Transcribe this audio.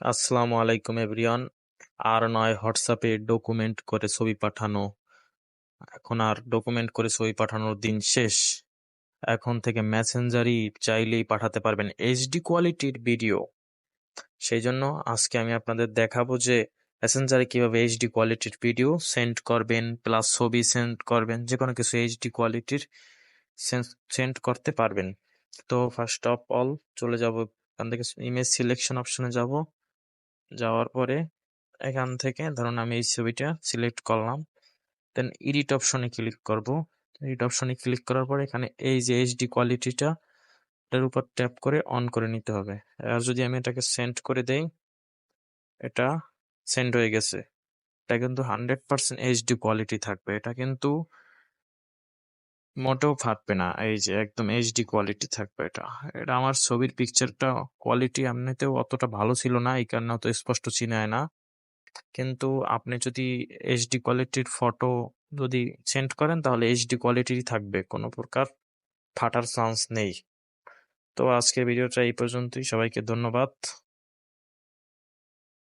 আসসালামু আলাইকুম এভরিওয়ান। আর নয় হোয়াটসঅ্যাপে ডকুমেন্ট করে ছবি পাঠানো, এখন আর ডকুমেন্ট করে ছবি পাঠানোর দিন শেষ। এখন থেকে মেসেঞ্জারই চাইলেই পাঠাতে পারবেন এইচডি কোয়ালিটির ভিডিও। সেই জন্য আজকে আমি আপনাদের দেখাবো যে মেসেঞ্জারে কিভাবে এইচডি কোয়ালিটির ভিডিও সেন্ড করবেন, প্লাস ছবি সেন্ড করবেন, যে কোনো কিছু এইচডি কোয়ালিটির সেন্ড করতে পারবেন। তো ফার্স্ট অফ অল চলে যাব, এখান থেকে ইমেজ সিলেকশন অপশনে যাব। যাওয়ার পরে এখান থেকে ধরুন আমি এই ছবিটা সিলেক্ট করলাম, দেন এডিট অপশনে ক্লিক করব। এডিট অপশনে ক্লিক করার পরে এখানে এই যে এইচডি কোয়ালিটিটা, এটার উপর ট্যাপ করে অন করে নিতে হবে। আর যদি আমি এটাকে সেন্ড করে দেই, এটা সেন্ড হয়ে গেছে। এটা কিন্তু 100% এইচডি কোয়ালিটি থাকবে, এটা কিন্তু মোটেও ফাটবে না। এই যে একদম এইচডি কোয়ালিটি থাকবে এটা। এটা আমার ছবির পিকচারটা কোয়ালিটি এমনিতেও অতটা ভালো ছিল না, এই কারণে অত স্পষ্ট চিনায় না। কিন্তু আপনি যদি এইচডি কোয়ালিটির ফটো যদি সেন্ড করেন তাহলে এইচডি কোয়ালিটিরই থাকবে, কোনো প্রকার ফাটার চান্স নেই। তো আজকের ভিডিওটা এই পর্যন্তই, সবাইকে ধন্যবাদ।